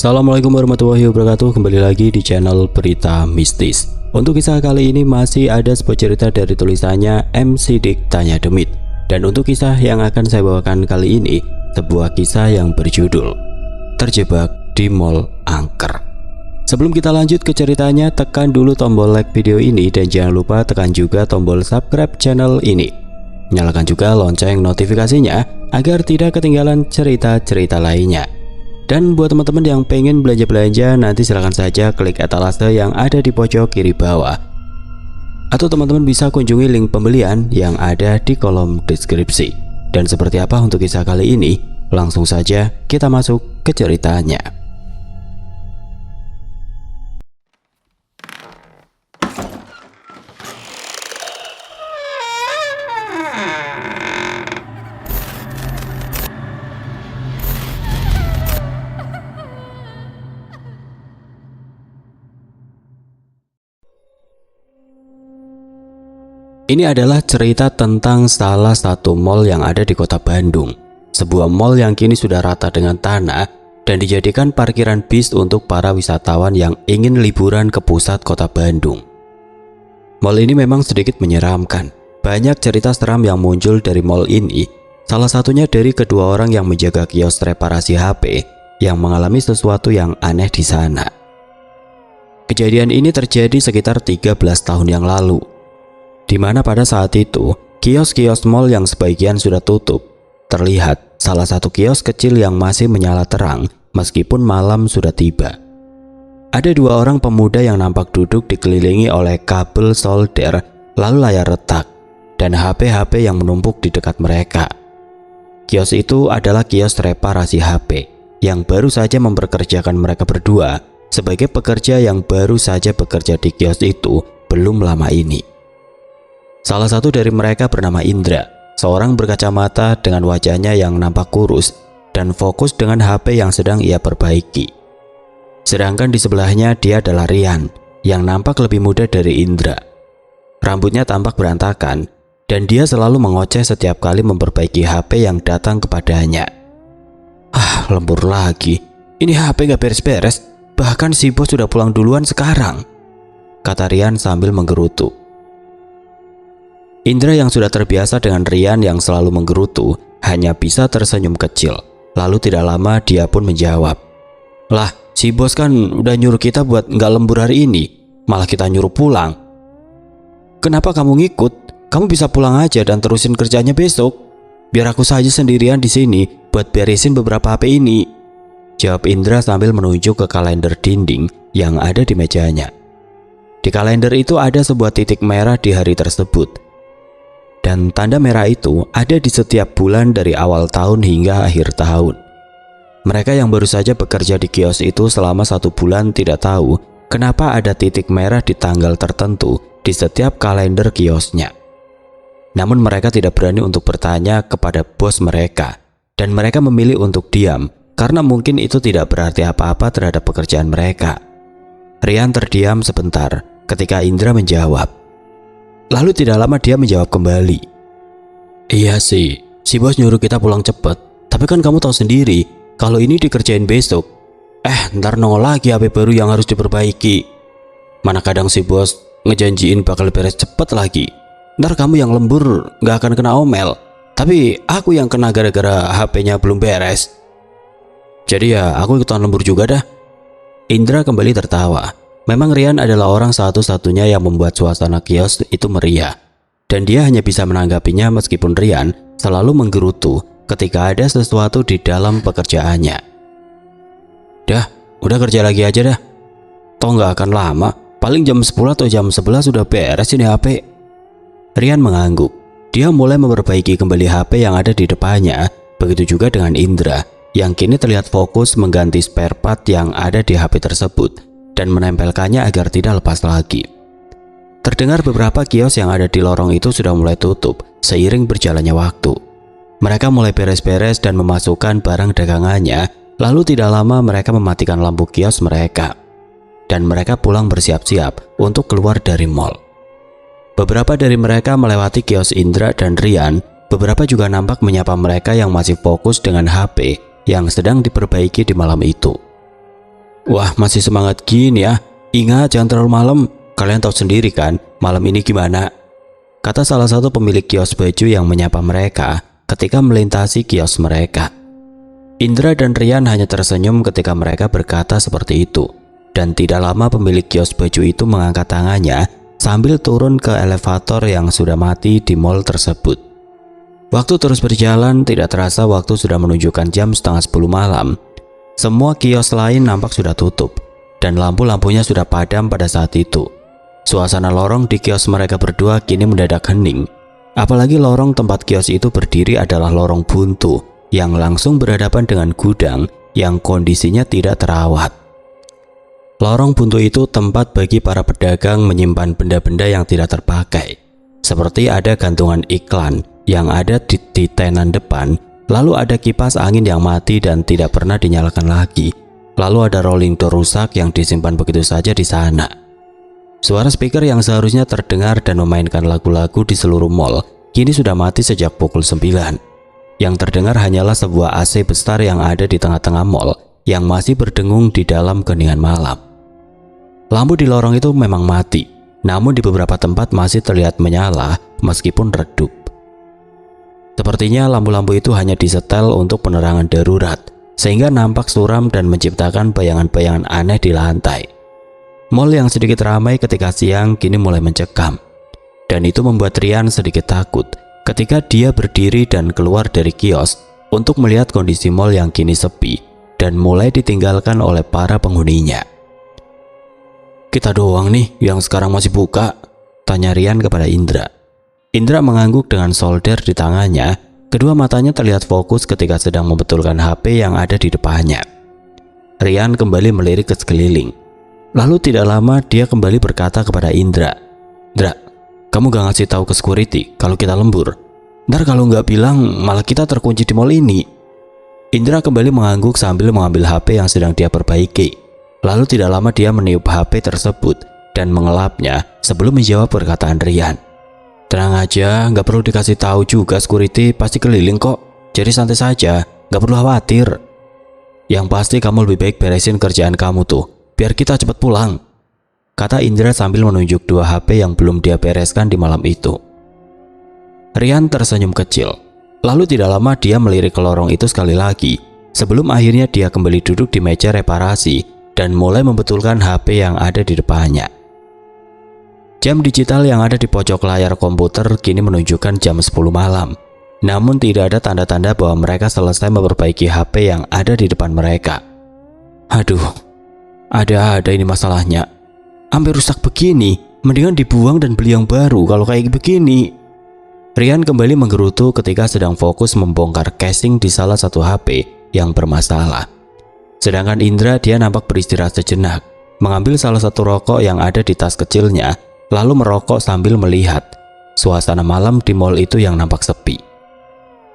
Assalamualaikum warahmatullahi wabarakatuh. Kembali lagi di channel Berita Mistis. Untuk kisah kali ini masih ada sebuah cerita dari tulisannya M. Sidik Tanya Demit. Dan untuk kisah yang akan saya bawakan kali ini, sebuah kisah yang berjudul Terjebak di Mall Angker. Sebelum kita lanjut ke ceritanya, tekan dulu tombol like video ini dan jangan lupa tekan juga tombol subscribe channel ini. Nyalakan juga lonceng notifikasinya agar tidak ketinggalan cerita-cerita lainnya. Dan buat teman-teman yang pengen belanja-belanja, nanti silahkan saja klik etalase yang ada di pojok kiri bawah. Atau teman-teman bisa kunjungi link pembelian yang ada di kolom deskripsi. Dan seperti apa untuk kisah kali ini? Langsung saja kita masuk ke ceritanya. Ini adalah cerita tentang salah satu mall yang ada di kota Bandung. Sebuah mall yang kini sudah rata dengan tanah dan dijadikan parkiran bis untuk para wisatawan yang ingin liburan ke pusat kota Bandung. Mall ini memang sedikit menyeramkan. Banyak cerita seram yang muncul dari mall ini. Salah satunya dari kedua orang yang menjaga kios reparasi HP yang mengalami sesuatu yang aneh di sana. Kejadian ini terjadi sekitar 13 tahun yang lalu, di mana pada saat itu kios-kios mall yang sebagian sudah tutup. Terlihat salah satu kios kecil yang masih menyala terang meskipun malam sudah tiba. Ada dua orang pemuda yang nampak duduk dikelilingi oleh kabel solder, lalu layar retak dan HP-HP yang menumpuk di dekat mereka. Kios itu adalah kios reparasi HP yang baru saja memperkerjakan mereka berdua sebagai pekerja yang baru saja bekerja di kios itu belum lama ini. Salah satu dari mereka bernama Indra, seorang berkacamata dengan wajahnya yang nampak kurus dan fokus dengan HP yang sedang ia perbaiki. Sedangkan di sebelahnya dia adalah Rian, yang nampak lebih muda dari Indra. Rambutnya tampak berantakan dan dia selalu mengoceh setiap kali memperbaiki HP yang datang kepadanya. Ah, lembur lagi. Ini HP gak beres-beres, bahkan si bos sudah pulang duluan sekarang, kata Rian sambil menggerutu. Indra yang sudah terbiasa dengan Rian yang selalu menggerutu hanya bisa tersenyum kecil. Lalu tidak lama dia pun menjawab, "Lah, si bos kan udah nyuruh kita buat nggak lembur hari ini, malah kita nyuruh pulang. Kenapa kamu ngikut? Kamu bisa pulang aja dan terusin kerjanya besok. Biar aku saja sendirian di sini buat beresin beberapa HP ini," jawab Indra sambil menunjuk ke kalender dinding yang ada di mejanya. Di kalender itu ada sebuah titik merah di hari tersebut. Dan tanda merah itu ada di setiap bulan dari awal tahun hingga akhir tahun. Mereka yang baru saja bekerja di kios itu selama 1 bulan tidak tahu kenapa ada titik merah di tanggal tertentu di setiap kalender kiosnya. Namun mereka tidak berani untuk bertanya kepada bos mereka, dan mereka memilih untuk diam karena mungkin itu tidak berarti apa-apa terhadap pekerjaan mereka. Rian terdiam sebentar ketika Indra menjawab. Lalu tidak lama dia menjawab kembali, "Iya sih, si bos nyuruh kita pulang cepet. Tapi kan kamu tahu sendiri kalau ini dikerjain besok. Ntar nongol lagi HP baru yang harus diperbaiki. Mana kadang si bos ngejanjiin bakal beres cepet lagi. Ntar kamu yang lembur gak akan kena omel, tapi aku yang kena gara-gara HP-nya belum beres. Jadi ya aku ikutan lembur juga dah." Indra kembali tertawa. Memang Rian adalah orang satu-satunya yang membuat suasana kios itu meriah. Dan dia hanya bisa menanggapinya meskipun Rian selalu menggerutu ketika ada sesuatu di dalam pekerjaannya. "Dah, udah kerja lagi aja dah. Toh nggak akan lama, paling jam 10 atau jam 11 sudah beres ini HP." Rian mengangguk. Dia mulai memperbaiki kembali HP yang ada di depannya. Begitu juga dengan Indra yang kini terlihat fokus mengganti spare part yang ada di HP tersebut dan menempelkannya agar tidak lepas lagi. Terdengar beberapa kios yang ada di lorong itu sudah mulai tutup seiring berjalannya waktu. Mereka mulai beres-beres dan memasukkan barang dagangannya, lalu tidak lama mereka mematikan lampu kios mereka. Dan mereka pulang bersiap-siap untuk keluar dari mall. Beberapa dari mereka melewati kios Indra dan Rian, beberapa juga nampak menyapa mereka yang masih fokus dengan HP yang sedang diperbaiki di malam itu. Wah, masih semangat gini ya. Ingat jangan terlalu malam. Kalian tahu sendiri kan malam ini gimana? Kata salah satu pemilik kios baju yang menyapa mereka ketika melintasi kios mereka. Indra dan Rian hanya tersenyum ketika mereka berkata seperti itu. Dan tidak lama pemilik kios baju itu mengangkat tangannya sambil turun ke elevator yang sudah mati di mall tersebut. Waktu terus berjalan, tidak terasa waktu sudah menunjukkan jam setengah 10 malam. Semua kios lain nampak sudah tutup dan lampu-lampunya sudah padam pada saat itu. Suasana lorong di kios mereka berdua kini mendadak hening. Apalagi lorong tempat kios itu berdiri adalah lorong buntu yang langsung berhadapan dengan gudang yang kondisinya tidak terawat. Lorong buntu itu tempat bagi para pedagang menyimpan benda-benda yang tidak terpakai. Seperti ada gantungan iklan yang ada di tenan depan, lalu ada kipas angin yang mati dan tidak pernah dinyalakan lagi. Lalu ada rolling door rusak yang disimpan begitu saja di sana. Suara speaker yang seharusnya terdengar dan memainkan lagu-lagu di seluruh mall kini sudah mati sejak pukul 9. Yang terdengar hanyalah sebuah AC besar yang ada di tengah-tengah mall yang masih berdengung di dalam keheningan malam. Lampu di lorong itu memang mati, namun di beberapa tempat masih terlihat menyala meskipun redup. Sepertinya lampu-lampu itu hanya disetel untuk penerangan darurat, sehingga nampak suram dan menciptakan bayangan-bayangan aneh di lantai. Mall yang sedikit ramai ketika siang kini mulai mencekam, dan itu membuat Rian sedikit takut ketika dia berdiri dan keluar dari kios untuk melihat kondisi mall yang kini sepi dan mulai ditinggalkan oleh para penghuninya. Kita doang nih yang sekarang masih buka, tanya Rian kepada Indra. Indra mengangguk dengan solder di tangannya. Kedua matanya terlihat fokus ketika sedang membetulkan HP yang ada di depannya. Rian kembali melirik ke sekeliling. Lalu tidak lama dia kembali berkata kepada Indra, "Indra, kamu gak ngasih tahu ke security kalau kita lembur? Ntar kalau nggak bilang malah kita terkunci di mall ini." Indra kembali mengangguk sambil mengambil HP yang sedang dia perbaiki. Lalu tidak lama dia meniup HP tersebut dan mengelapnya sebelum menjawab perkataan Rian. "Tenang aja, nggak perlu dikasih tahu juga, security pasti keliling kok. Jadi santai saja, nggak perlu khawatir. Yang pasti kamu lebih baik beresin kerjaan kamu tuh, biar kita cepat pulang," kata Indra sambil menunjuk dua HP yang belum dia bereskan di malam itu. Rian tersenyum kecil. Lalu tidak lama dia melirik ke lorong itu sekali lagi, sebelum akhirnya dia kembali duduk di meja reparasi dan mulai membetulkan HP yang ada di depannya. Jam digital yang ada di pojok layar komputer kini menunjukkan jam 10 malam. Namun tidak ada tanda-tanda bahwa mereka selesai memperbaiki HP yang ada di depan mereka. Aduh, ada ini masalahnya. Hampir rusak begini, mendingan dibuang dan beli yang baru kalau kayak begini. Rian kembali menggerutu ketika sedang fokus membongkar casing di salah satu HP yang bermasalah. Sedangkan Indra dia nampak beristirahat sejenak, mengambil salah satu rokok yang ada di tas kecilnya, lalu merokok sambil melihat suasana malam di mall itu yang nampak sepi.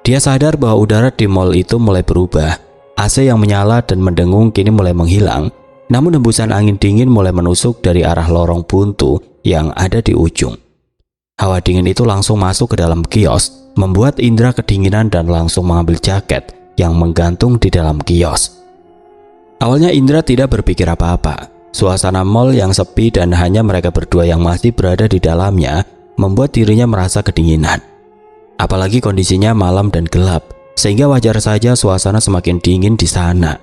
Dia sadar bahwa udara di mall itu mulai berubah. AC yang menyala dan mendengung kini mulai menghilang, namun hembusan angin dingin mulai menusuk dari arah lorong buntu yang ada di ujung. Hawa dingin itu langsung masuk ke dalam kios, membuat Indra kedinginan dan langsung mengambil jaket yang menggantung di dalam kios. Awalnya Indra tidak berpikir apa-apa. Suasana mall yang sepi dan hanya mereka berdua yang masih berada di dalamnya membuat dirinya merasa kedinginan. Apalagi kondisinya malam dan gelap, sehingga wajar saja suasana semakin dingin di sana.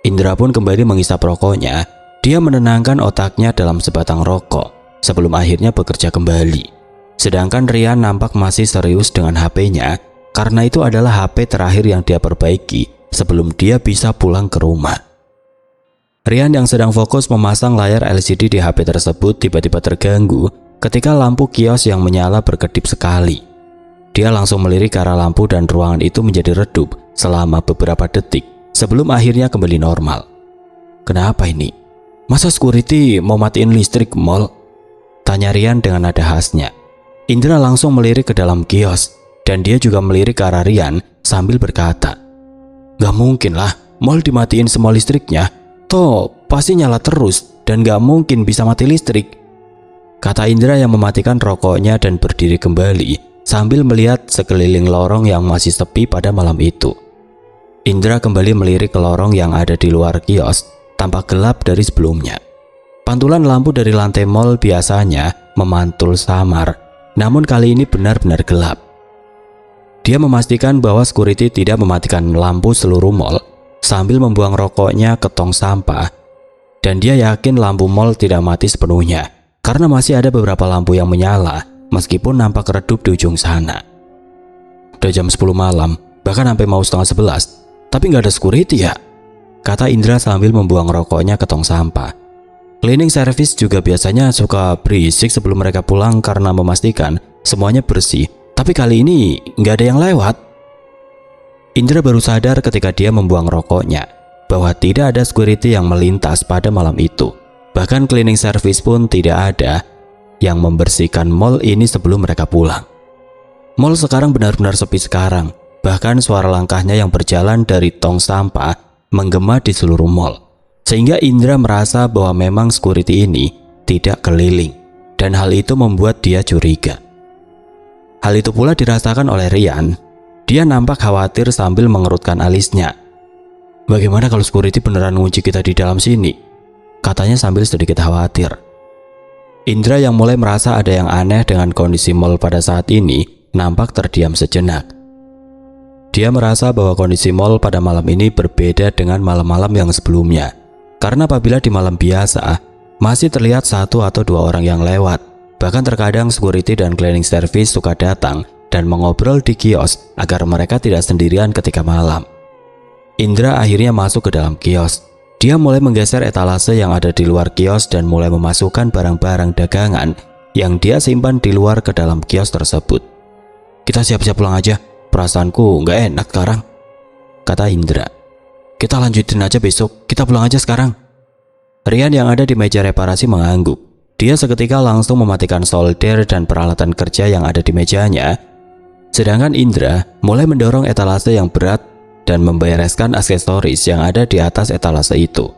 Indra pun kembali menghisap rokoknya. Dia menenangkan otaknya dalam sebatang rokok sebelum akhirnya bekerja kembali. Sedangkan Rian nampak masih serius dengan HP-nya karena itu adalah HP terakhir yang dia perbaiki sebelum dia bisa pulang ke rumah. Rian yang sedang fokus memasang layar LCD di HP tersebut tiba-tiba terganggu ketika lampu kios yang menyala berkedip sekali. Dia langsung melirik ke arah lampu dan ruangan itu menjadi redup selama beberapa detik sebelum akhirnya kembali normal. Kenapa ini? Masa security mau matiin listrik mall? Tanya Rian dengan nada khasnya. Indra langsung melirik ke dalam kios dan dia juga melirik ke arah Rian sambil berkata, "Gak mungkin lah mall dimatiin semua listriknya. Toh pasti nyala terus dan gak mungkin bisa mati listrik," kata Indra yang mematikan rokoknya dan berdiri kembali sambil melihat sekeliling lorong yang masih sepi pada malam itu. Indra kembali melirik ke lorong yang ada di luar kios tampak gelap dari sebelumnya. Pantulan lampu dari lantai mal biasanya memantul samar, namun kali ini benar-benar gelap. Dia memastikan bahwa security tidak mematikan lampu seluruh mal sambil membuang rokoknya ke tong sampah. Dan dia yakin lampu mal tidak mati sepenuhnya karena masih ada beberapa lampu yang menyala meskipun nampak redup di ujung sana. Udah jam 10 malam, bahkan sampai mau setengah 11, tapi nggak ada security ya? Kata Indra sambil membuang rokoknya ke tong sampah. Cleaning service juga biasanya suka berisik sebelum mereka pulang karena memastikan semuanya bersih, tapi kali ini nggak ada yang lewat. Indra baru sadar ketika dia membuang rokoknya bahwa tidak ada security yang melintas pada malam itu. Bahkan cleaning service pun tidak ada yang membersihkan mall ini sebelum mereka pulang. Mall sekarang benar-benar sepi sekarang. Bahkan suara langkahnya yang berjalan dari tong sampah menggema di seluruh mall. Sehingga Indra merasa bahwa memang security ini tidak keliling. Dan hal itu membuat dia curiga. Hal itu pula dirasakan oleh Rian. Dia nampak khawatir sambil mengerutkan alisnya. Bagaimana kalau security beneran ngunci kita di dalam sini? Katanya sambil sedikit khawatir. Indra yang mulai merasa ada yang aneh dengan kondisi mall pada saat ini nampak terdiam sejenak. Dia merasa bahwa kondisi mall pada malam ini berbeda dengan malam-malam yang sebelumnya. Karena apabila di malam biasa, masih terlihat 1 atau 2 orang yang lewat. Bahkan terkadang security dan cleaning service suka datang dan mengobrol di kios agar mereka tidak sendirian ketika malam. Indra akhirnya masuk ke dalam kios. Dia mulai menggeser etalase yang ada di luar kios dan mulai memasukkan barang-barang dagangan yang dia simpan di luar ke dalam kios tersebut. Kita siap-siap pulang aja, perasaanku nggak enak sekarang, kata Indra. Kita lanjutin aja besok, kita pulang aja sekarang. Rian yang ada di meja reparasi mengangguk. Dia seketika langsung mematikan solder dan peralatan kerja yang ada di mejanya. Sedangkan Indra mulai mendorong etalase yang berat dan membereskan aksesoris yang ada di atas etalase itu.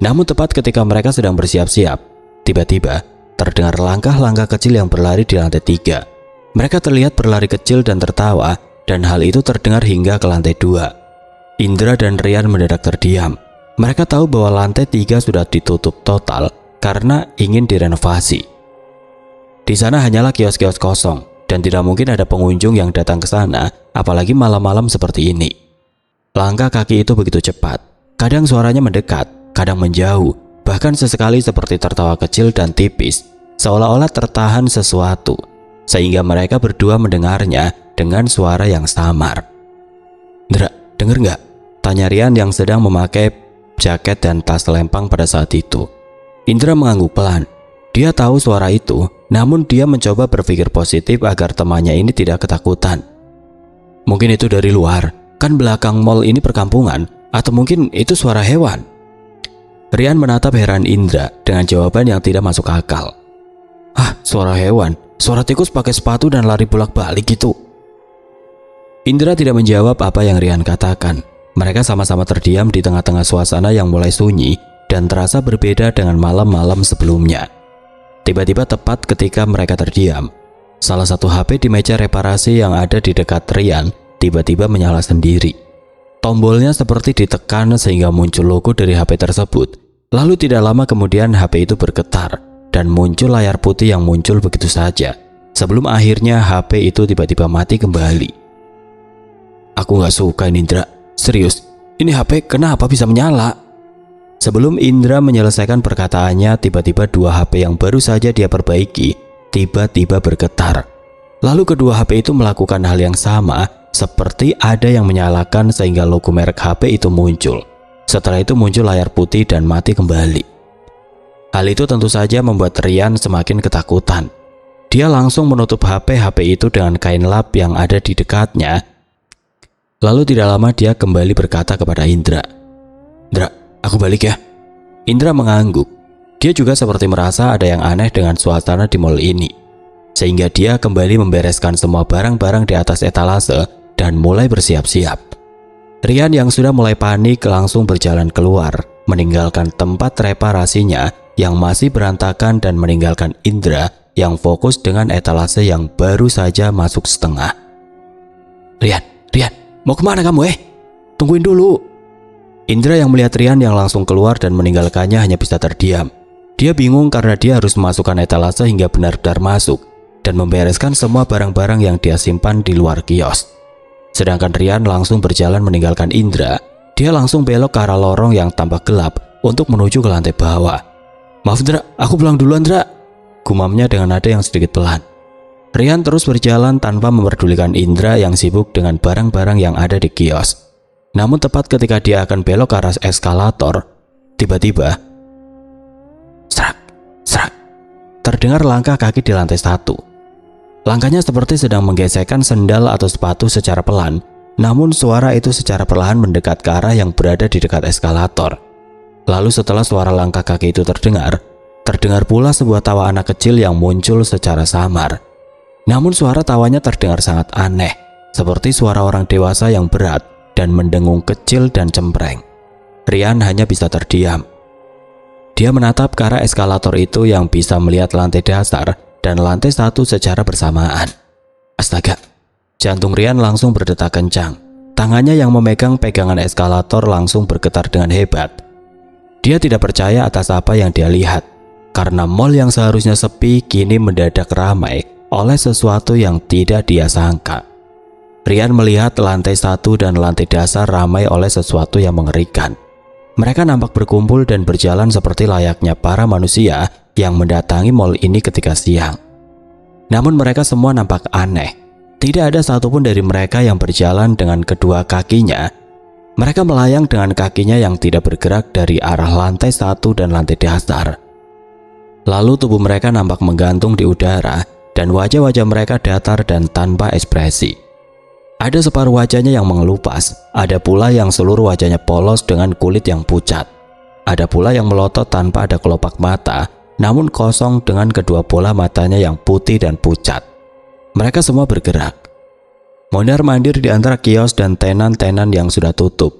Namun tepat ketika mereka sedang bersiap-siap, tiba-tiba terdengar langkah-langkah kecil yang berlari di lantai 3. Mereka terlihat berlari kecil dan tertawa, dan hal itu terdengar hingga ke lantai 2. Indra dan Rian mendadak terdiam. Mereka tahu bahwa lantai 3 sudah ditutup total karena ingin direnovasi. Di sana hanyalah kios-kios kosong, dan tidak mungkin ada pengunjung yang datang ke sana, apalagi malam-malam seperti ini. Langkah kaki itu begitu cepat, kadang suaranya mendekat, kadang menjauh, bahkan sesekali seperti tertawa kecil dan tipis, seolah-olah tertahan sesuatu, sehingga mereka berdua mendengarnya dengan suara yang samar. Indra, denger nggak? Tanya Rian yang sedang memakai jaket dan tas lempang pada saat itu. Indra mengangguk pelan. Dia tahu suara itu, namun dia mencoba berpikir positif agar temannya ini tidak ketakutan. Mungkin itu dari luar. Kan belakang mall ini perkampungan, atau mungkin itu suara hewan. Rian menatap heran Indra dengan jawaban yang tidak masuk akal. Ah, suara hewan? Suara tikus pakai sepatu dan lari bolak-balik gitu. Indra tidak menjawab apa yang Rian katakan. Mereka sama-sama terdiam di tengah-tengah suasana yang mulai sunyi dan terasa berbeda dengan malam-malam sebelumnya. Tiba-tiba tepat ketika mereka terdiam, salah satu HP di meja reparasi yang ada di dekat Rian tiba-tiba menyala sendiri. Tombolnya seperti ditekan sehingga muncul logo dari HP tersebut. Lalu tidak lama kemudian HP itu bergetar dan muncul layar putih yang muncul begitu saja. Sebelum akhirnya HP itu tiba-tiba mati kembali. Aku gak suka ini Indra. Serius, ini HP kenapa bisa menyala? Sebelum Indra menyelesaikan perkataannya, tiba-tiba 2 HP yang baru saja dia perbaiki tiba-tiba bergetar. Lalu kedua HP itu melakukan hal yang sama, seperti ada yang menyalakan sehingga logo merek HP itu muncul. Setelah itu muncul layar putih dan mati kembali. Hal itu tentu saja membuat Rian semakin ketakutan. Dia langsung menutup HP itu dengan kain lap yang ada di dekatnya. Lalu tidak lama dia kembali berkata kepada Indra, Indra, aku balik ya. Indra mengangguk. Dia juga seperti merasa ada yang aneh dengan suasana di mall ini. Sehingga dia kembali membereskan semua barang-barang di atas etalase dan mulai bersiap-siap. Rian yang sudah mulai panik langsung berjalan keluar, meninggalkan tempat reparasinya yang masih berantakan dan meninggalkan Indra yang fokus dengan etalase yang baru saja masuk setengah. Rian, mau kemana kamu? Tungguin dulu. Indra yang melihat Rian yang langsung keluar dan meninggalkannya hanya bisa terdiam. Dia bingung karena dia harus memasukkan etalase hingga benar-benar masuk dan membereskan semua barang-barang yang dia simpan di luar kios. Sedangkan Rian langsung berjalan meninggalkan Indra. Dia langsung belok ke arah lorong yang tampak gelap untuk menuju ke lantai bawah. "Maaf Indra, aku pulang duluan Indra," gumamnya dengan nada yang sedikit pelan. Rian terus berjalan tanpa memperdulikan Indra yang sibuk dengan barang-barang yang ada di kios. Namun tepat ketika dia akan belok ke arah eskalator, tiba-tiba serak, serak, terdengar langkah kaki di lantai 1. Langkahnya seperti sedang menggesekkan sendal atau sepatu secara pelan, namun suara itu secara perlahan mendekat ke arah yang berada di dekat eskalator. Lalu setelah suara langkah kaki itu terdengar pula sebuah tawa anak kecil yang muncul secara samar. Namun suara tawanya terdengar sangat aneh, seperti suara orang dewasa yang berat dan mendengung kecil dan cempreng. Rian hanya bisa terdiam. Dia menatap ke arah eskalator itu yang bisa melihat lantai dasar dan lantai 1 secara bersamaan. Astaga, jantung Rian langsung berdetak kencang. Tangannya yang memegang pegangan eskalator langsung bergetar dengan hebat. Dia tidak percaya atas apa yang dia lihat, karena mall yang seharusnya sepi kini mendadak ramai oleh sesuatu yang tidak dia sangka. Rian melihat lantai 1 dan lantai dasar ramai oleh sesuatu yang mengerikan. Mereka nampak berkumpul dan berjalan seperti layaknya para manusia yang mendatangi mall ini ketika siang. Namun mereka semua nampak aneh. Tidak ada satupun dari mereka yang berjalan dengan kedua kakinya. Mereka melayang dengan kakinya yang tidak bergerak dari arah lantai 1 dan lantai dasar. Lalu tubuh mereka nampak menggantung di udara dan wajah-wajah mereka datar dan tanpa ekspresi. Ada separuh wajahnya yang mengelupas, ada pula yang seluruh wajahnya polos dengan kulit yang pucat. Ada pula yang melotot tanpa ada kelopak mata, namun kosong dengan kedua bola matanya yang putih dan pucat. Mereka semua bergerak, mondar-mandir di antara kios dan tenan-tenan yang sudah tutup.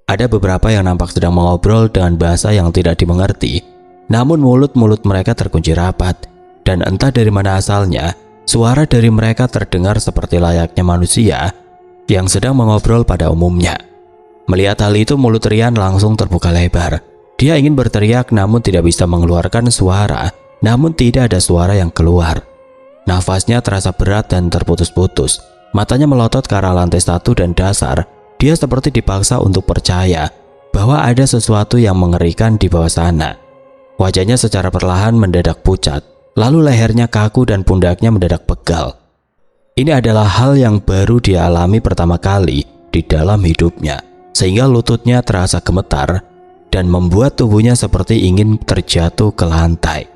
Ada beberapa yang nampak sedang mengobrol dengan bahasa yang tidak dimengerti, namun mulut-mulut mereka terkunci rapat, dan entah dari mana asalnya, suara dari mereka terdengar seperti layaknya manusia yang sedang mengobrol pada umumnya. Melihat hal itu, mulut Rian langsung terbuka lebar. Dia ingin berteriak namun tidak bisa mengeluarkan suara, namun tidak ada suara yang keluar. Nafasnya terasa berat dan terputus-putus. Matanya melotot ke arah lantai 1 dan dasar. Dia seperti dipaksa untuk percaya bahwa ada sesuatu yang mengerikan di bawah sana. Wajahnya secara perlahan mendadak pucat, lalu lehernya kaku dan pundaknya mendadak pegal. Ini adalah hal yang baru dia alami pertama kali di dalam hidupnya, sehingga lututnya terasa gemetar dan membuat tubuhnya seperti ingin terjatuh ke lantai.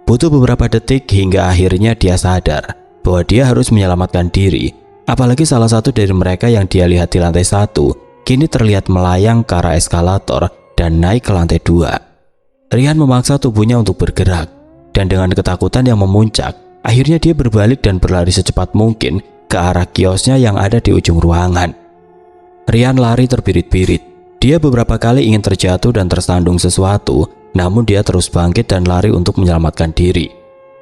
Butuh beberapa detik hingga akhirnya dia sadar bahwa dia harus menyelamatkan diri. Apalagi salah satu dari mereka yang dia lihat di lantai 1 kini terlihat melayang ke arah eskalator dan naik ke lantai 2. Rian memaksa tubuhnya untuk bergerak, dan dengan ketakutan yang memuncak, akhirnya dia berbalik dan berlari secepat mungkin ke arah kiosnya yang ada di ujung ruangan. Rian lari terbirit-birit. Dia beberapa kali ingin terjatuh dan tersandung sesuatu, namun dia terus bangkit dan lari untuk menyelamatkan diri.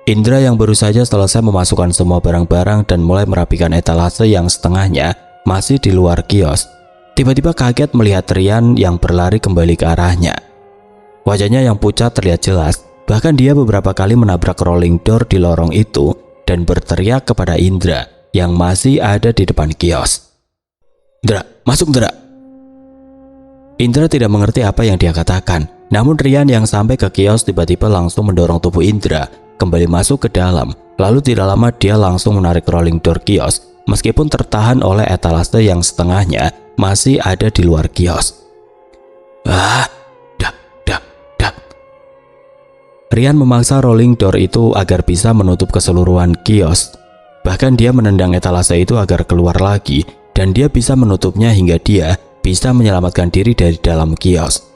Indra yang baru saja selesai memasukkan semua barang-barang dan mulai merapikan etalase yang setengahnya masih di luar kios, tiba-tiba kaget melihat Rian yang berlari kembali ke arahnya. Wajahnya yang pucat terlihat jelas. Bahkan dia beberapa kali menabrak rolling door di lorong itu dan berteriak kepada Indra yang masih ada di depan kios. "Indra, masuk Indra!" Indra tidak mengerti apa yang dia katakan. Namun Rian yang sampai ke kios tiba-tiba langsung mendorong tubuh Indra kembali masuk ke dalam. Lalu tidak lama dia langsung menarik rolling door kios meskipun tertahan oleh etalase yang setengahnya masih ada di luar kios. Rian memaksa rolling door itu agar bisa menutup keseluruhan kios. Bahkan dia menendang etalase itu agar keluar lagi, dan dia bisa menutupnya hingga dia bisa menyelamatkan diri dari dalam kios.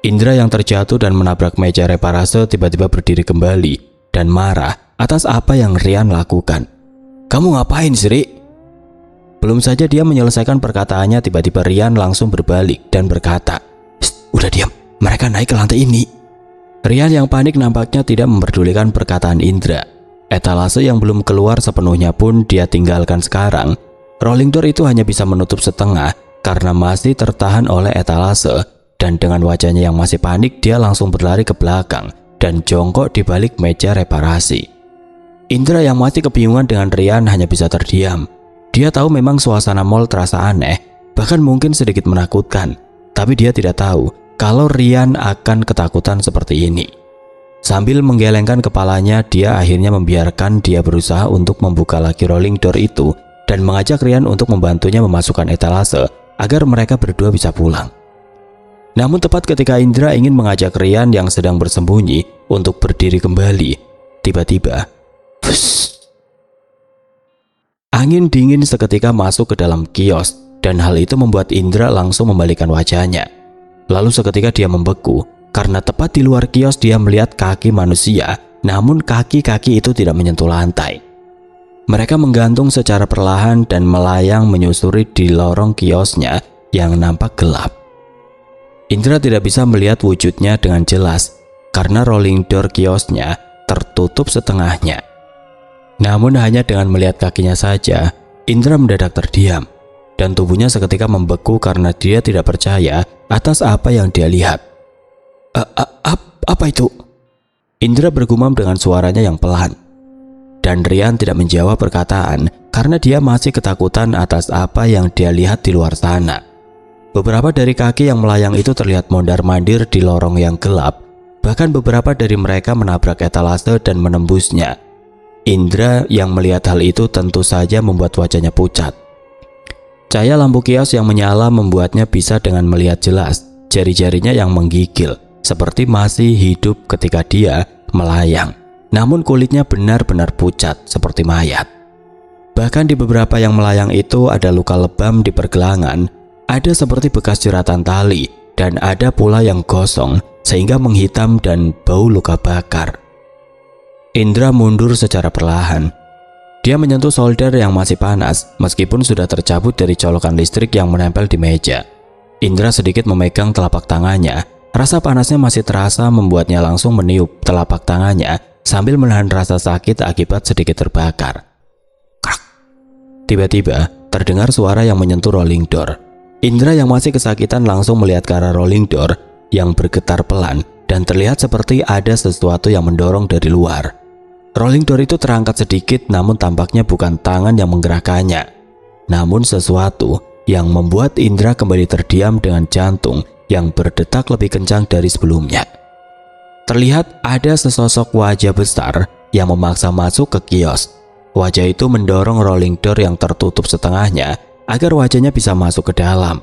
Indra yang terjatuh dan menabrak meja reparase tiba-tiba berdiri kembali dan marah atas apa yang Rian lakukan. "Kamu ngapain, Sri?" Belum saja dia menyelesaikan perkataannya, tiba-tiba Rian langsung berbalik dan berkata, "Udah diam, mereka naik ke lantai ini." Rian yang panik nampaknya tidak memperdulikan perkataan Indra. Etalase yang belum keluar sepenuhnya pun dia tinggalkan sekarang. Rolling door itu hanya bisa menutup setengah karena masih tertahan oleh etalase dan dengan wajahnya yang masih panik dia langsung berlari ke belakang dan jongkok di balik meja reparasi. Indra yang masih kebingungan dengan Rian hanya bisa terdiam. Dia tahu memang suasana mall terasa aneh, bahkan mungkin sedikit menakutkan, tapi dia tidak tahu kalau Rian akan ketakutan seperti ini. Sambil menggelengkan kepalanya, dia akhirnya membiarkan dia berusaha untuk membuka lagi rolling door itu dan mengajak Rian untuk membantunya memasukkan etalase agar mereka berdua bisa pulang. Namun tepat ketika Indra ingin mengajak Rian yang sedang bersembunyi untuk berdiri kembali, tiba-tiba angin dingin seketika masuk ke dalam kios dan hal itu membuat Indra langsung membalikkan wajahnya. Lalu seketika dia membeku karena tepat di luar kios dia melihat kaki manusia, namun kaki-kaki itu tidak menyentuh lantai. Mereka menggantung secara perlahan dan melayang menyusuri di lorong kiosnya yang nampak gelap. Indra tidak bisa melihat wujudnya dengan jelas karena rolling door kiosnya tertutup setengahnya. Namun hanya dengan melihat kakinya saja, Indra mendadak terdiam dan tubuhnya seketika membeku karena dia tidak percaya atas apa yang dia lihat. Apa itu? Indra bergumam dengan suaranya yang pelan. Dan Rian tidak menjawab perkataan karena dia masih ketakutan atas apa yang dia lihat di luar sana. Beberapa dari kaki yang melayang itu terlihat mondar-mandir di lorong yang gelap. Bahkan beberapa dari mereka menabrak etalase dan menembusnya. Indra yang melihat hal itu tentu saja membuat wajahnya pucat. Cahaya lampu kios yang menyala membuatnya bisa dengan melihat jelas jari-jarinya yang menggigil, seperti masih hidup ketika dia melayang. Namun kulitnya benar-benar pucat seperti mayat. Bahkan di beberapa yang melayang itu ada luka lebam di pergelangan, ada seperti bekas jeratan tali, dan ada pula yang gosong sehingga menghitam dan bau luka bakar. Indra mundur secara perlahan. Dia menyentuh solder yang masih panas meskipun sudah tercabut dari colokan listrik yang menempel di meja. Indra sedikit memegang telapak tangannya. Rasa panasnya masih terasa membuatnya langsung meniup telapak tangannya sambil menahan rasa sakit akibat sedikit terbakar. Krak. Tiba-tiba terdengar suara yang menyentuh rolling door. Indra yang masih kesakitan langsung melihat ke arah rolling door yang bergetar pelan dan terlihat seperti ada sesuatu yang mendorong dari luar. Rolling door itu terangkat sedikit namun tampaknya bukan tangan yang menggerakkannya, namun sesuatu yang membuat Indra kembali terdiam dengan jantung yang berdetak lebih kencang dari sebelumnya. Terlihat ada sesosok wajah besar yang memaksa masuk ke kios. Wajah itu mendorong rolling door yang tertutup setengahnya agar wajahnya bisa masuk ke dalam.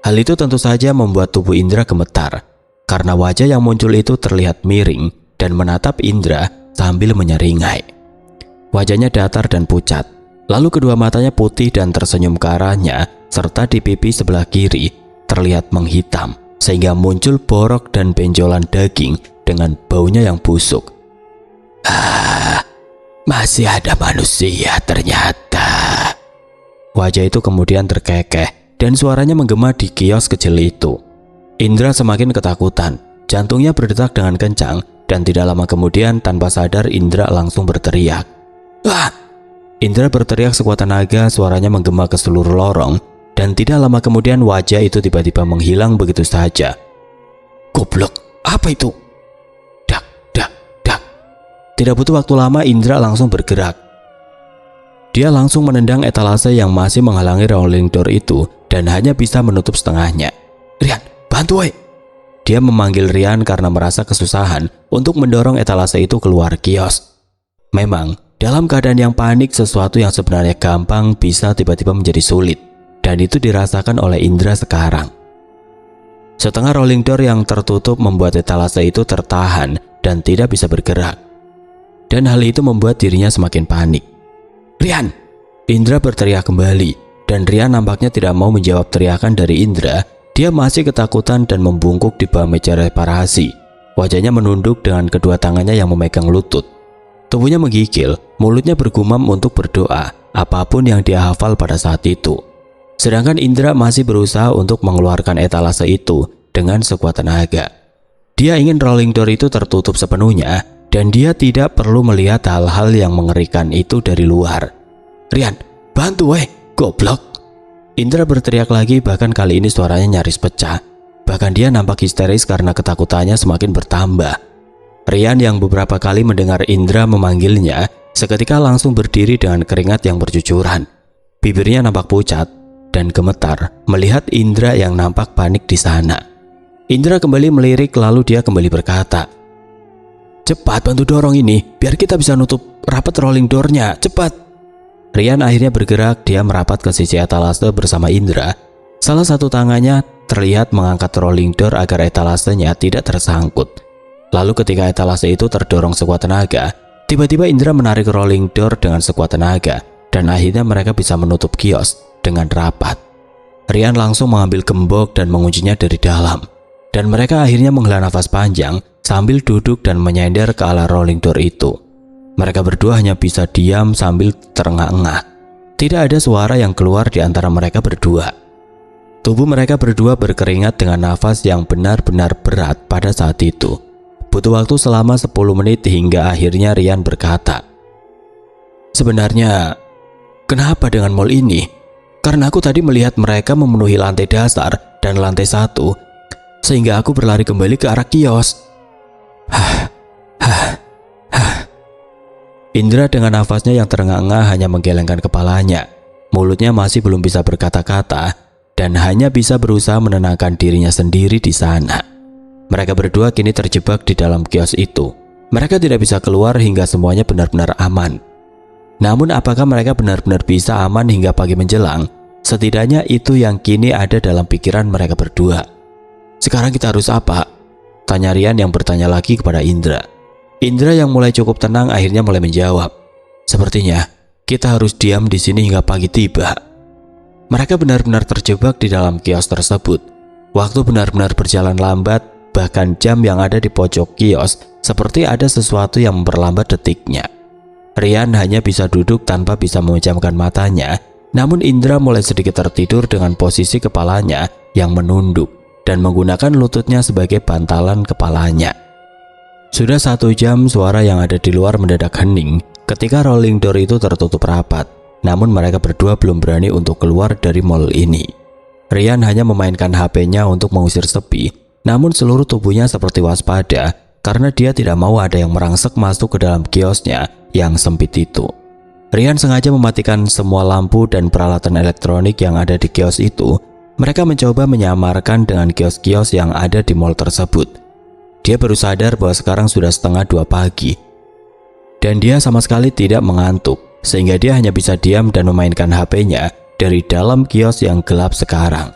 Hal itu tentu saja membuat tubuh Indra gemetar karena wajah yang muncul itu terlihat miring dan menatap Indra sambil menyeringai. Wajahnya datar dan pucat, lalu kedua matanya putih dan tersenyum ke arahnya, serta di pipi sebelah kiri terlihat menghitam sehingga muncul borok dan benjolan daging dengan baunya yang busuk. Masih ada manusia ternyata. Wajah itu kemudian terkekeh dan suaranya menggema di kios kecil itu. Indra semakin ketakutan, jantungnya berdetak dengan kencang dan tidak lama kemudian tanpa sadar Indra langsung berteriak. "Ah!" Indra berteriak sekuat tenaga, suaranya menggema ke seluruh lorong dan tidak lama kemudian wajah itu tiba-tiba menghilang begitu saja. Goblok, apa itu? Dak, dak, dak. Tidak butuh waktu lama Indra langsung bergerak. Dia langsung menendang etalase yang masih menghalangi rolling door itu dan hanya bisa menutup setengahnya. "Rian, bantu woi!" Dia memanggil Rian karena merasa kesusahan untuk mendorong etalase itu keluar kios. Memang, dalam keadaan yang panik sesuatu yang sebenarnya gampang bisa tiba-tiba menjadi sulit, dan itu dirasakan oleh Indra sekarang. Setengah rolling door yang tertutup membuat etalase itu tertahan dan tidak bisa bergerak. Dan hal itu membuat dirinya semakin panik. "Rian!" Indra berteriak kembali, dan Rian nampaknya tidak mau menjawab teriakan dari Indra. Dia masih ketakutan dan membungkuk di bawah meja reparasi. Wajahnya menunduk dengan kedua tangannya yang memegang lutut. Tubuhnya menggigil, mulutnya bergumam untuk berdoa, apapun yang dia hafal pada saat itu. Sedangkan Indra masih berusaha untuk mengeluarkan etalase itu dengan sekuat tenaga. Dia ingin rolling door itu tertutup sepenuhnya, dan dia tidak perlu melihat hal-hal yang mengerikan itu dari luar. "Rian, bantu weh, goblok!" Indra berteriak lagi, bahkan kali ini suaranya nyaris pecah. Bahkan dia nampak histeris karena ketakutannya semakin bertambah. Rian yang beberapa kali mendengar Indra memanggilnya, seketika langsung berdiri dengan keringat yang bercucuran. Bibirnya nampak pucat dan gemetar melihat Indra yang nampak panik di sana. Indra kembali melirik lalu dia kembali berkata, "Cepat bantu dorong ini, biar kita bisa nutup rapat rolling door-nya, cepat." Rian akhirnya bergerak, dia merapat ke sisi etalase bersama Indra. Salah satu tangannya terlihat mengangkat rolling door agar etalasenya tidak tersangkut. Lalu ketika etalase itu terdorong sekuat tenaga, tiba-tiba Indra menarik rolling door dengan sekuat tenaga dan akhirnya mereka bisa menutup kios dengan rapat. Rian langsung mengambil gembok dan menguncinya dari dalam. Dan mereka akhirnya menghela nafas panjang sambil duduk dan menyender ke arah rolling door itu. Mereka berdua hanya bisa diam sambil terengah-engah. Tidak ada suara yang keluar di antara mereka berdua. Tubuh mereka berdua berkeringat dengan nafas yang benar-benar berat pada saat itu. Butuh waktu selama 10 menit hingga akhirnya Rian berkata, "Sebenarnya, kenapa dengan mall ini? Karena aku tadi melihat mereka memenuhi lantai dasar dan lantai 1, sehingga aku berlari kembali ke arah kios." Indra dengan nafasnya yang terengah-engah hanya menggelengkan kepalanya. Mulutnya masih belum bisa berkata-kata dan hanya bisa berusaha menenangkan dirinya sendiri di sana. Mereka berdua kini terjebak di dalam kios itu. Mereka tidak bisa keluar hingga semuanya benar-benar aman. Namun apakah mereka benar-benar bisa aman hingga pagi menjelang? Setidaknya itu yang kini ada dalam pikiran mereka berdua. "Sekarang kita harus apa?" tanya Rian yang bertanya lagi kepada Indra. Indra yang mulai cukup tenang akhirnya mulai menjawab, "Sepertinya kita harus diam di sini hingga pagi tiba." Mereka benar-benar terjebak di dalam kios tersebut. Waktu benar-benar berjalan lambat, bahkan jam yang ada di pojok kios seperti ada sesuatu yang memperlambat detiknya. Rian hanya bisa duduk tanpa bisa memejamkan matanya, namun Indra mulai sedikit tertidur dengan posisi kepalanya yang menunduk dan menggunakan lututnya sebagai bantalan kepalanya. Sudah 1 jam suara yang ada di luar mendadak hening ketika rolling door itu tertutup rapat. Namun mereka berdua belum berani untuk keluar dari mall ini. Rian hanya memainkan HP-nya untuk mengusir sepi, namun seluruh tubuhnya seperti waspada karena dia tidak mau ada yang merangsek masuk ke dalam kiosnya yang sempit itu. Rian sengaja mematikan semua lampu dan peralatan elektronik yang ada di kios itu. Mereka mencoba menyamarkan dengan kios-kios yang ada di mall tersebut. Dia baru sadar bahwa sekarang sudah 1:30 pagi. Dan dia sama sekali tidak mengantuk, sehingga dia hanya bisa diam dan memainkan HP-nya dari dalam kios yang gelap sekarang.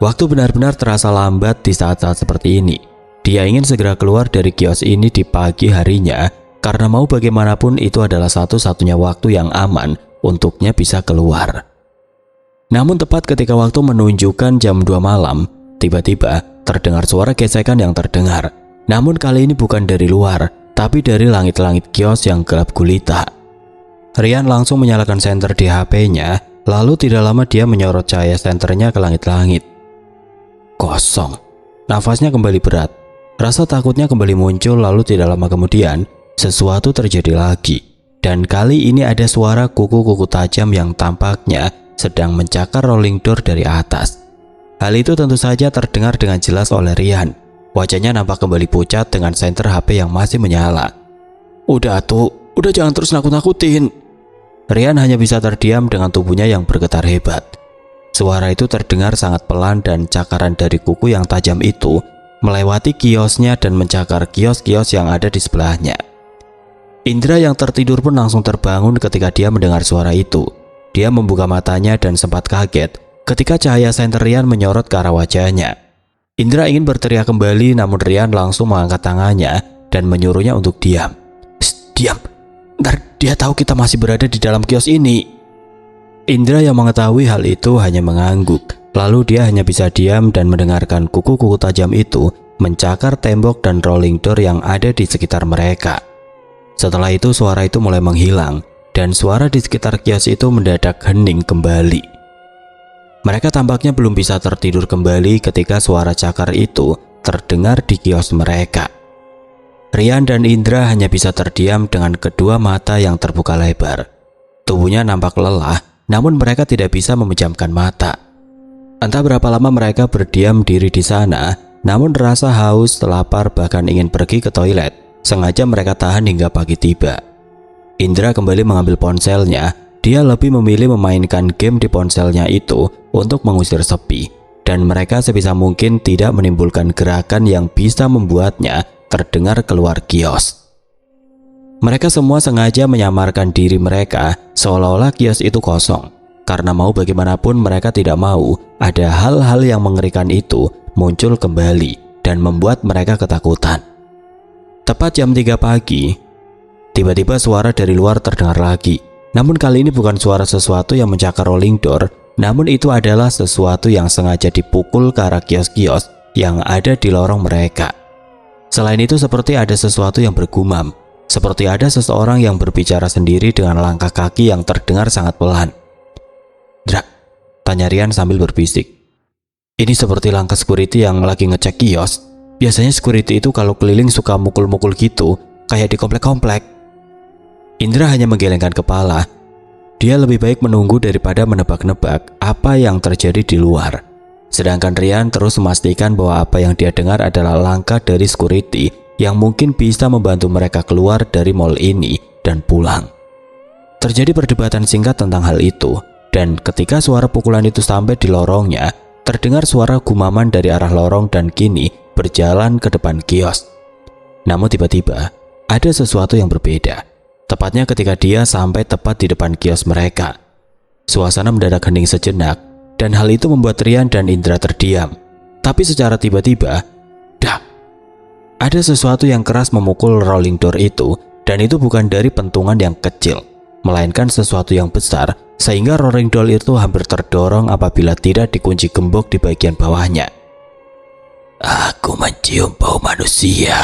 Waktu benar-benar terasa lambat di saat-saat seperti ini. Dia ingin segera keluar dari kios ini di pagi harinya, karena mau bagaimanapun itu adalah satu-satunya waktu yang aman untuknya bisa keluar. Namun tepat ketika waktu menunjukkan jam 2 malam, tiba-tiba terdengar suara gesekan yang terdengar. Namun kali ini bukan dari luar, tapi dari langit-langit kios yang gelap gulita. Rian langsung menyalakan senter di HP-nya, lalu tidak lama dia menyorot cahaya senternya ke langit-langit. Kosong. Nafasnya kembali berat. Rasa takutnya kembali muncul, lalu tidak lama kemudian sesuatu terjadi lagi. Dan kali ini ada suara kuku-kuku tajam yang tampaknya sedang mencakar rolling door dari atas. Hal itu tentu saja terdengar dengan jelas oleh Rian. Wajahnya nampak kembali pucat dengan senter HP yang masih menyala. "Udah tuh, udah jangan terus nakut-nakutin." Rian hanya bisa terdiam dengan tubuhnya yang bergetar hebat. Suara itu terdengar sangat pelan dan cakaran dari kuku yang tajam itu melewati kiosnya dan mencakar kios-kios yang ada di sebelahnya. Indra yang tertidur pun langsung terbangun ketika dia mendengar suara itu. Dia membuka matanya dan sempat kaget ketika cahaya senter Rian menyorot ke arah wajahnya. Indra ingin berteriak kembali, namun Rian langsung mengangkat tangannya dan menyuruhnya untuk diam. "Shh, diam. Ntar dia tahu kita masih berada di dalam kios ini." Indra yang mengetahui hal itu hanya mengangguk. Lalu dia hanya bisa diam dan mendengarkan kuku-kuku tajam itu mencakar tembok dan rolling door yang ada di sekitar mereka. Setelah itu suara itu mulai menghilang dan suara di sekitar kios itu mendadak hening kembali. Mereka tampaknya belum bisa tertidur kembali ketika suara cakar itu terdengar di kios mereka. Rian dan Indra hanya bisa terdiam dengan kedua mata yang terbuka lebar. Tubuhnya nampak lelah, namun mereka tidak bisa memejamkan mata. Entah berapa lama mereka berdiam diri di sana, namun rasa haus, lapar, bahkan ingin pergi ke toilet sengaja mereka tahan hingga pagi tiba. Indra kembali mengambil ponselnya. Dia lebih memilih memainkan game di ponselnya itu untuk mengusir sepi, dan mereka sebisa mungkin tidak menimbulkan gerakan yang bisa membuatnya terdengar keluar kios. Mereka semua sengaja menyamarkan diri mereka seolah-olah kios itu kosong, karena mau bagaimanapun mereka tidak mau ada hal-hal yang mengerikan itu muncul kembali dan membuat mereka ketakutan. Tepat jam 3 pagi, tiba-tiba suara dari luar terdengar lagi. Namun kali ini bukan suara sesuatu yang mencakar rolling door, namun itu adalah sesuatu yang sengaja dipukul ke arah kios-kios yang ada di lorong mereka. Selain itu seperti ada sesuatu yang bergumam, seperti ada seseorang yang berbicara sendiri dengan langkah kaki yang terdengar sangat pelan. "Dra," tanya Rian sambil berbisik. "Ini seperti langkah security yang lagi ngecek kios. Biasanya security itu kalau keliling suka mukul-mukul gitu, kayak di komplek-komplek." Indra hanya menggelengkan kepala. Dia lebih baik menunggu daripada menebak-nebak apa yang terjadi di luar. Sedangkan Rian terus memastikan bahwa apa yang dia dengar adalah langkah dari security yang mungkin bisa membantu mereka keluar dari mall ini dan pulang. Terjadi perdebatan singkat tentang hal itu, dan ketika suara pukulan itu sampai di lorongnya, terdengar suara gumaman dari arah lorong dan kini berjalan ke depan kios. Namun tiba-tiba ada sesuatu yang berbeda. Tepatnya ketika dia sampai tepat di depan kios mereka. Suasana mendadak hening sejenak, dan hal itu membuat Rian dan Indra terdiam. Tapi secara tiba-tiba, dak! Ada sesuatu yang keras memukul rolling door itu, dan itu bukan dari pentungan yang kecil, melainkan sesuatu yang besar, sehingga rolling door itu hampir terdorong apabila tidak dikunci gembok di bagian bawahnya. "Aku mencium bau manusia."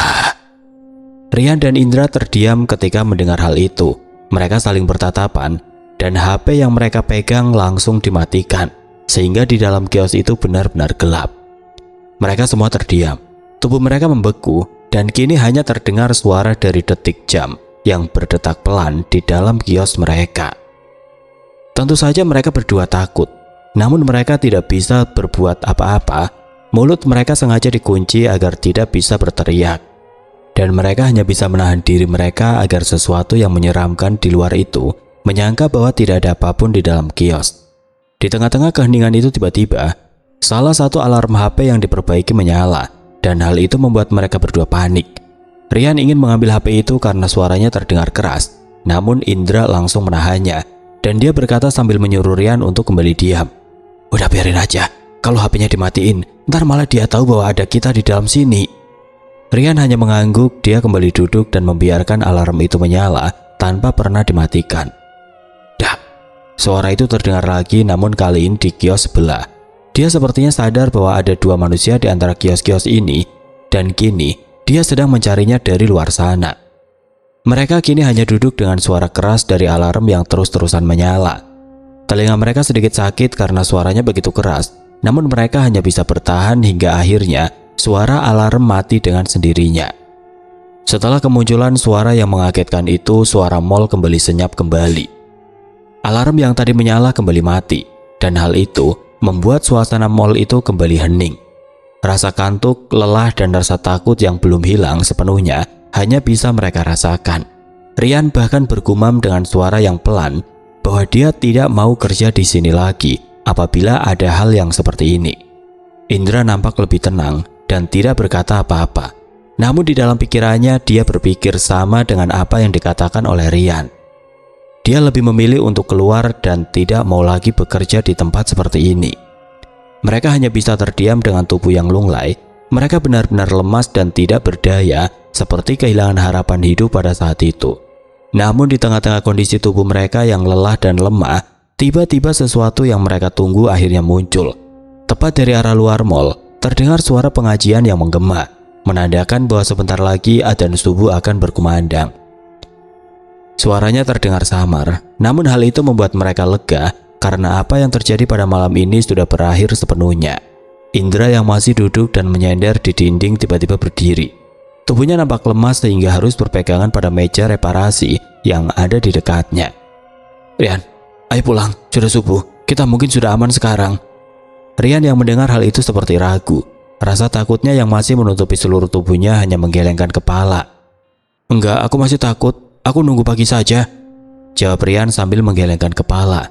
Rian dan Indra terdiam ketika mendengar hal itu. Mereka saling bertatapan, dan HP yang mereka pegang langsung dimatikan, sehingga di dalam kios itu benar-benar gelap. Mereka semua terdiam, tubuh mereka membeku, dan kini hanya terdengar suara dari detik jam yang berdetak pelan di dalam kios mereka. Tentu saja mereka berdua takut, namun mereka tidak bisa berbuat apa-apa. Mulut mereka sengaja dikunci agar tidak bisa berteriak, dan mereka hanya bisa menahan diri mereka agar sesuatu yang menyeramkan di luar itu menyangka bahwa tidak ada apapun di dalam kios. Di tengah-tengah keheningan itu tiba-tiba, salah satu alarm HP yang diperbaiki menyala, dan hal itu membuat mereka berdua panik. Rian ingin mengambil HP itu karena suaranya terdengar keras, namun Indra langsung menahannya, dan dia berkata sambil menyuruh Rian untuk kembali diam. "Udah biarin aja, kalau HP-nya dimatiin, ntar malah dia tahu bahwa ada kita di dalam sini." Rian hanya mengangguk. Dia kembali duduk dan membiarkan alarm itu menyala tanpa pernah dimatikan. Dak! Suara itu terdengar lagi, namun kali ini di kios sebelah. Dia sepertinya sadar bahwa ada dua manusia di antara kios-kios ini, dan kini dia sedang mencarinya dari luar sana. Mereka kini hanya duduk dengan suara keras dari alarm yang terus-terusan menyala. Telinga mereka sedikit sakit karena suaranya begitu keras, namun mereka hanya bisa bertahan hingga akhirnya suara alarm mati dengan sendirinya. Setelah kemunculan suara yang mengagetkan itu, suara mall kembali senyap kembali. Alarm yang tadi menyala kembali mati, dan hal itu membuat suasana mall itu kembali hening. Rasa kantuk, lelah, dan rasa takut yang belum hilang sepenuhnya hanya bisa mereka rasakan. Rian bahkan bergumam dengan suara yang pelan bahwa dia tidak mau kerja di sini lagi apabila ada hal yang seperti ini. Indra nampak lebih tenang dan tidak berkata apa-apa. Namun di dalam pikirannya dia berpikir sama dengan apa yang dikatakan oleh Rian. Dia lebih memilih untuk keluar dan tidak mau lagi bekerja di tempat seperti ini. Mereka hanya bisa terdiam dengan tubuh yang lunglai. Mereka benar-benar lemas dan tidak berdaya, seperti kehilangan harapan hidup pada saat itu. Namun di tengah-tengah kondisi tubuh mereka yang lelah dan lemah, tiba-tiba sesuatu yang mereka tunggu akhirnya muncul. Tepat dari arah luar mall, terdengar suara pengajian yang menggema, menandakan bahwa sebentar lagi adzan subuh akan berkumandang. Suaranya terdengar samar, namun hal itu membuat mereka lega karena apa yang terjadi pada malam ini sudah berakhir sepenuhnya. Indra yang masih duduk dan menyender di dinding tiba-tiba berdiri. Tubuhnya nampak lemas sehingga harus berpegangan pada meja reparasi yang ada di dekatnya. "Rian, ayo pulang, sudah subuh, kita mungkin sudah aman sekarang." Rian yang mendengar hal itu seperti ragu. Rasa takutnya yang masih menutupi seluruh tubuhnya hanya menggelengkan kepala. "Enggak, aku masih takut. Aku nunggu pagi saja," jawab Rian sambil menggelengkan kepala.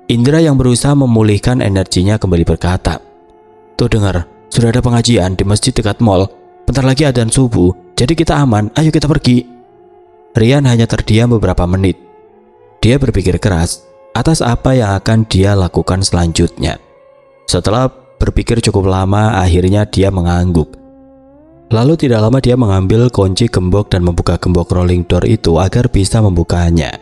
Indra yang berusaha memulihkan energinya kembali berkata, "Tuh dengar, sudah ada pengajian di masjid dekat mall. Bentar lagi adzan subuh, jadi kita aman. Ayo kita pergi." Rian hanya terdiam beberapa menit. Dia berpikir keras atas apa yang akan dia lakukan selanjutnya. Setelah berpikir cukup lama, akhirnya dia mengangguk. Lalu tidak lama dia mengambil kunci gembok dan membuka gembok rolling door itu agar bisa membukanya.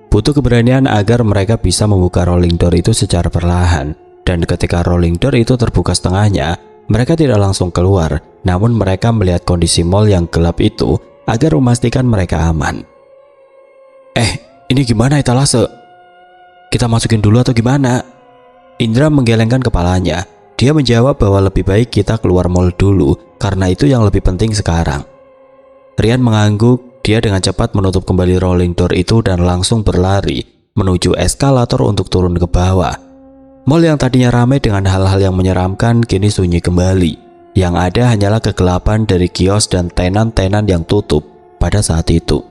Butuh keberanian agar mereka bisa membuka rolling door itu secara perlahan. Dan ketika rolling door itu terbuka setengahnya, mereka tidak langsung keluar, namun mereka melihat kondisi mall yang gelap itu agar memastikan mereka aman. Ini gimana etalase? Kita masukin dulu atau gimana?" Indra menggelengkan kepalanya. Dia menjawab bahwa lebih baik kita keluar mall dulu, karena itu yang lebih penting sekarang. Rian mengangguk. Dia dengan cepat menutup kembali rolling door itu dan langsung berlari menuju eskalator untuk turun ke bawah. Mall yang tadinya ramai dengan hal-hal yang menyeramkan kini sunyi kembali. Yang ada hanyalah kegelapan dari kios dan tenan-tenan yang tutup pada saat itu.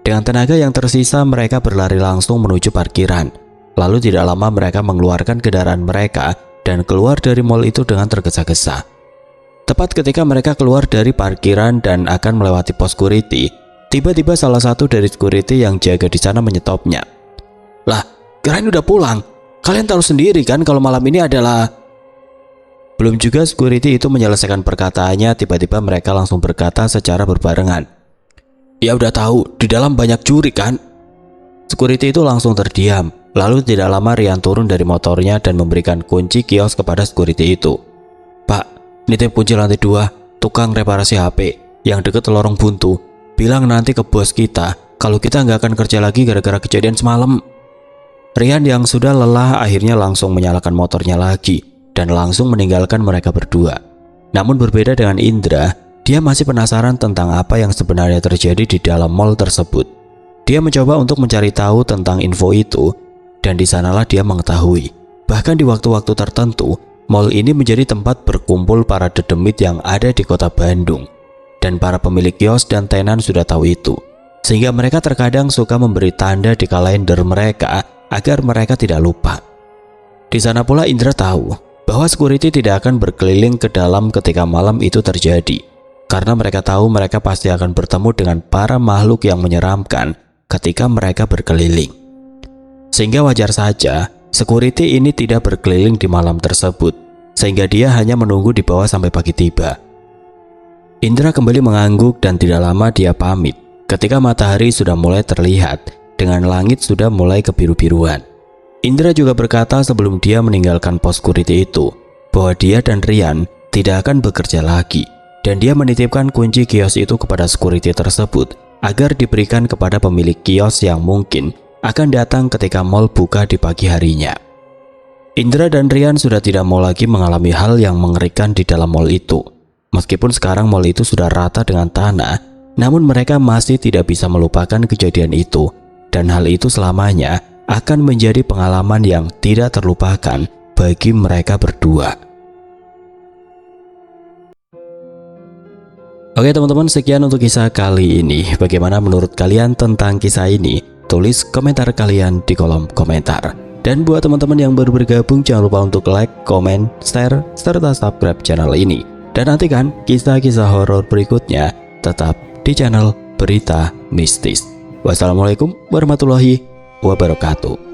Dengan tenaga yang tersisa, mereka berlari langsung menuju parkiran. Lalu tidak lama mereka mengeluarkan kendaraan mereka dan keluar dari mall itu dengan tergesa-gesa. Tepat ketika mereka keluar dari parkiran dan akan melewati pos security, tiba-tiba salah satu dari security yang jaga di sana menyetopnya. "Lah, kirain udah pulang. Kalian tahu sendiri kan kalau malam ini adalah..." Belum juga security itu menyelesaikan perkataannya, tiba-tiba mereka langsung berkata secara berbarengan, "Ya udah tahu, di dalam banyak juri kan?" Security itu langsung terdiam. Lalu tidak lama Rian turun dari motornya dan memberikan kunci kios kepada security itu. "Pak, nitip kunci lantai 2, tukang reparasi HP yang deket lorong buntu. Bilang nanti ke bos kita kalau kita nggak akan kerja lagi gara-gara kejadian semalam." Rian yang sudah lelah akhirnya langsung menyalakan motornya lagi dan langsung meninggalkan mereka berdua. Namun berbeda dengan Indra, dia masih penasaran tentang apa yang sebenarnya terjadi di dalam mall tersebut. Dia mencoba untuk mencari tahu tentang info itu. Dan di sanalah dia mengetahui, bahkan di waktu-waktu tertentu, mall ini menjadi tempat berkumpul para dedemit yang ada di kota Bandung. Dan para pemilik kios dan tenan sudah tahu itu, sehingga mereka terkadang suka memberi tanda di kalender mereka agar mereka tidak lupa. Di sana pula Indra tahu bahwa security tidak akan berkeliling ke dalam ketika malam itu terjadi, karena mereka tahu mereka pasti akan bertemu dengan para makhluk yang menyeramkan ketika mereka berkeliling. Sehingga wajar saja security ini tidak berkeliling di malam tersebut, sehingga dia hanya menunggu di bawah sampai pagi tiba. Indra kembali mengangguk dan tidak lama dia pamit ketika matahari sudah mulai terlihat dengan langit sudah mulai kebiru-biruan. Indra juga berkata sebelum dia meninggalkan pos security itu bahwa dia dan Rian tidak akan bekerja lagi, dan dia menitipkan kunci kios itu kepada security tersebut agar diberikan kepada pemilik kios yang mungkin akan datang ketika mall buka di pagi harinya. Indra dan Rian sudah tidak mau lagi mengalami hal yang mengerikan di dalam mall itu. Meskipun sekarang mall itu sudah rata dengan tanah, namun mereka masih tidak bisa melupakan kejadian itu, dan hal itu selamanya akan menjadi pengalaman yang tidak terlupakan bagi mereka berdua. Oke teman-teman, sekian untuk kisah kali ini. Bagaimana menurut kalian tentang kisah ini? Tulis komentar kalian di kolom komentar. Dan buat teman-teman yang baru bergabung, jangan lupa untuk like, komen, share, serta subscribe channel ini. Dan nantikan kisah-kisah horor berikutnya tetap di channel Berita Mistis. Wassalamualaikum warahmatullahi wabarakatuh.